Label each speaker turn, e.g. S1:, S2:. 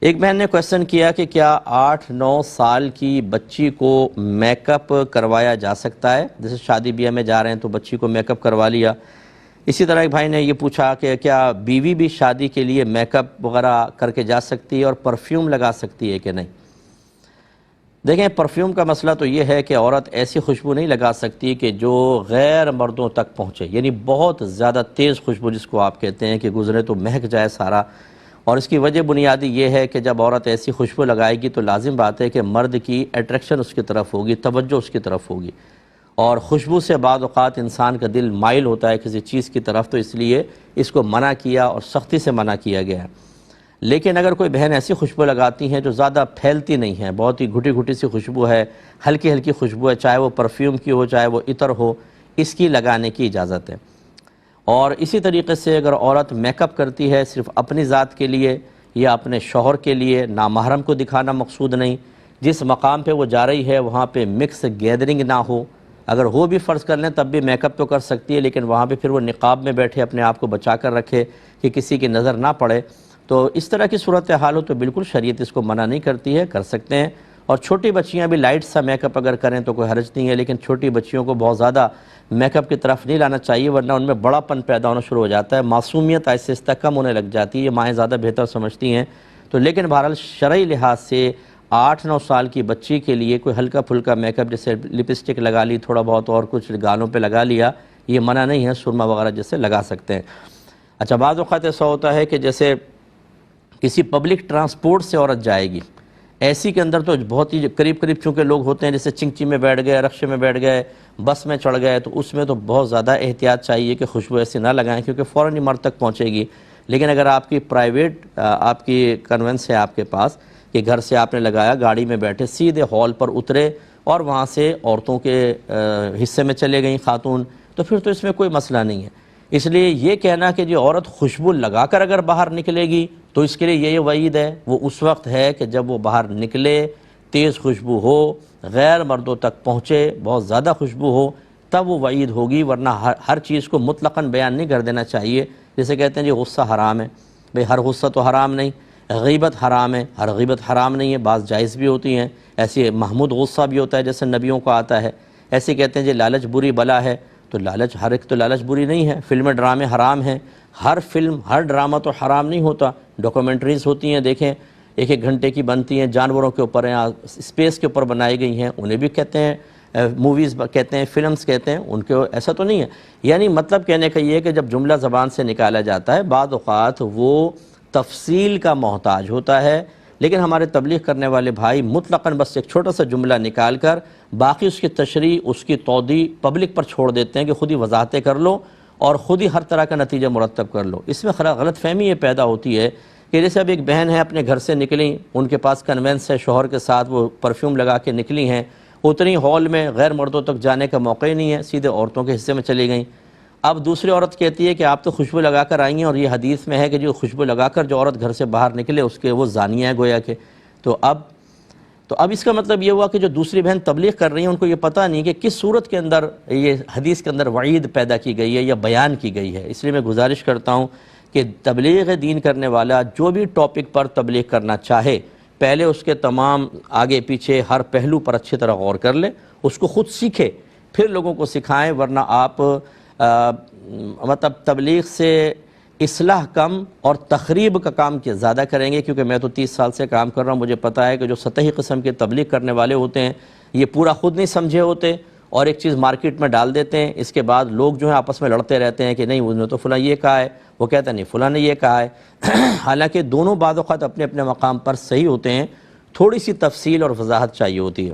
S1: ایک بہن نے کویسچن کیا کہ کیا 8-9 سال کی بچی کو میک اپ کروایا جا سکتا ہے؟ جیسے شادی بیاہ میں جا رہے ہیں تو بچی کو میک اپ کروا لیا۔ اسی طرح ایک بھائی نے یہ پوچھا کہ کیا بیوی بھی شادی کے لیے میک اپ وغیرہ کر کے جا سکتی ہے اور پرفیوم لگا سکتی ہے کہ نہیں؟ دیکھیں، پرفیوم کا مسئلہ تو یہ ہے کہ عورت ایسی خوشبو نہیں لگا سکتی کہ جو غیر مردوں تک پہنچے، یعنی بہت زیادہ تیز خوشبو جس کو آپ کہتے ہیں کہ گزرے تو مہک جائے سارا۔ اور اس کی وجہ بنیادی یہ ہے کہ جب عورت ایسی خوشبو لگائے گی تو لازم بات ہے کہ مرد کی اٹریکشن اس کی طرف ہوگی، توجہ اس کی طرف ہوگی، اور خوشبو سے بعض اوقات انسان کا دل مائل ہوتا ہے کسی چیز کی طرف، تو اس لیے اس کو منع کیا اور سختی سے منع کیا گیا ہے۔ لیکن اگر کوئی بہن ایسی خوشبو لگاتی ہیں جو زیادہ پھیلتی نہیں ہے، بہت ہی گھٹی گھٹی سی خوشبو ہے، ہلکی ہلکی خوشبو ہے، چاہے وہ پرفیوم کی ہو چاہے وہ عطر ہو، اس کی لگانے کی اجازت ہے۔ اور اسی طریقے سے اگر عورت میک اپ کرتی ہے صرف اپنی ذات کے لیے یا اپنے شوہر کے لیے، نامحرم کو دکھانا مقصود نہیں، جس مقام پہ وہ جا رہی ہے وہاں پہ مکس گیدرنگ نہ ہو، اگر وہ بھی فرض کر لیں تب بھی میک اپ تو کر سکتی ہے، لیکن وہاں پہ پھر وہ نقاب میں بیٹھے اپنے آپ کو بچا کر رکھے کہ کسی کی نظر نہ پڑے، تو اس طرح کی صورتحال ہو تو بالکل شریعت اس کو منع نہیں کرتی ہے، کر سکتے ہیں۔ اور چھوٹی بچیاں بھی لائٹ سا میک اپ اگر کریں تو کوئی حرج نہیں ہے، لیکن چھوٹی بچیوں کو بہت زیادہ میک اپ کی طرف نہیں لانا چاہیے، ورنہ ان میں بڑا پن پیدا ہونا شروع ہو جاتا ہے، معصومیت آہستہ آہستہ کم ہونے لگ جاتی ہے، یہ مائیں زیادہ بہتر سمجھتی ہیں۔ تو لیکن بہرحال شرعی لحاظ سے 8-9 سال کی بچی کے لیے کوئی ہلکا پھلکا میک اپ، جیسے لپسٹک لگا لی تھوڑا بہت اور کچھ گالوں پہ لگا لیا، یہ منع نہیں ہے، سرما وغیرہ جیسے لگا سکتے ہیں۔ اچھا، بعض اوقات ایسا ہوتا ہے کہ جیسے کسی پبلک ٹرانسپورٹ سے عورت جائے گی، ایسی کے اندر تو بہت ہی قریب قریب چونکہ لوگ ہوتے ہیں، جیسے چنگچی میں بیٹھ گئے، رکشے میں بیٹھ گئے، بس میں چڑھ گئے، تو اس میں تو بہت زیادہ احتیاط چاہیے کہ خوشبو ایسی نہ لگائیں کیونکہ فوراً ہی مرد تک پہنچے گی۔ لیکن اگر آپ کی پرائیویٹ آپ کی کنونس ہے آپ کے پاس کہ گھر سے آپ نے لگایا، گاڑی میں بیٹھے سیدھے ہال پر اترے اور وہاں سے عورتوں کے حصے میں چلے گئیں خاتون، تو پھر تو اس میں کوئی مسئلہ نہیں ہے۔ اس لیے یہ کہنا کہ جو عورت خوشبو لگا کر اگر باہر نکلے گی تو اس کے لیے یہ وعید ہے، وہ اس وقت ہے کہ جب وہ باہر نکلے، تیز خوشبو ہو، غیر مردوں تک پہنچے، بہت زیادہ خوشبو ہو، تب وہ وعید ہوگی، ورنہ ہر چیز کو مطلقاً بیان نہیں کر دینا چاہیے۔ جیسے کہتے ہیں جی غصہ حرام ہے، بھئی ہر غصہ تو حرام نہیں، غیبت حرام ہے، ہر غیبت حرام نہیں ہے، بعض جائز بھی ہوتی ہیں، ایسے محمود غصہ بھی ہوتا ہے جیسے نبیوں کو آتا ہے۔ ایسے کہتے ہیں جی لالچ بری بلا ہے، تو لالچ ہر ایک تو لالچ بری نہیں ہے، فلمیں ڈرامے حرام ہیں، ہر فلم ہر ڈرامہ تو حرام نہیں ہوتا، ڈاکومنٹریز ہوتی ہیں، دیکھیں 1-1 گھنٹے کی بنتی ہیں، جانوروں کے اوپر ہیں، اسپیس کے اوپر بنائی گئی ہیں، انہیں بھی کہتے ہیں موویز کہتے ہیں، فلمز کہتے ہیں، ان کے ایسا تو نہیں ہے۔ یعنی مطلب کہنے کا یہ ہے کہ جب جملہ زبان سے نکالا جاتا ہے بعض اوقات وہ تفصیل کا محتاج ہوتا ہے، لیکن ہمارے تبلیغ کرنے والے بھائی مطلقاً بس ایک چھوٹا سا جملہ نکال کر باقی اس کی تشریح، اس کی توضیح پبلک پر چھوڑ دیتے ہیں کہ خود ہی وضاحتیں کر لو اور خود ہی ہر طرح کا نتیجہ مرتب کر لو۔ اس میں غلط فہمی یہ پیدا ہوتی ہے کہ جیسے اب ایک بہن ہے اپنے گھر سے نکلیں، ان کے پاس کنوینس ہے، شوہر کے ساتھ وہ پرفیوم لگا کے نکلی ہیں، اتنی ہال میں غیر مردوں تک جانے کا موقع ہی نہیں ہے، سیدھے عورتوں کے حصے میں چلی گئیں۔ اب دوسری عورت کہتی ہے کہ آپ تو خوشبو لگا کر آئی ہیں، اور یہ حدیث میں ہے کہ جو خوشبو لگا کر جو عورت گھر سے باہر نکلے اس کے وہ زانیہ ہے گویا کہ۔ تو اب اس کا مطلب یہ ہوا کہ جو دوسری بہن تبلیغ کر رہی ہیں ان کو یہ پتہ نہیں کہ کس صورت کے اندر یہ حدیث کے اندر وعید پیدا کی گئی ہے یا بیان کی گئی ہے۔ اس لیے میں گزارش کرتا ہوں کہ تبلیغ دین کرنے والا جو بھی ٹاپک پر تبلیغ کرنا چاہے، پہلے اس کے تمام آگے پیچھے ہر پہلو پر اچھی طرح غور کر لے، اس کو خود سیکھے، پھر لوگوں کو سکھائیں، ورنہ آپ مطلب تبلیغ سے اصلاح کم اور تخریب کا کام زیادہ کریں گے، کیونکہ میں تو 30 سال سے کام کر رہا ہوں، مجھے پتہ ہے کہ جو سطحی قسم کے تبلیغ کرنے والے ہوتے ہیں یہ پورا خود نہیں سمجھے ہوتے اور ایک چیز مارکیٹ میں ڈال دیتے ہیں، اس کے بعد لوگ جو ہیں آپس میں لڑتے رہتے ہیں کہ نہیں انہوں نے تو فلاں یہ کہا ہے، وہ کہتا ہے نہیں فلاں نے یہ کہا ہے۔ حالانکہ دونوں بعض اوقات اپنے اپنے مقام پر صحیح ہوتے ہیں، تھوڑی سی تفصیل اور وضاحت چاہیے ہوتی ہے۔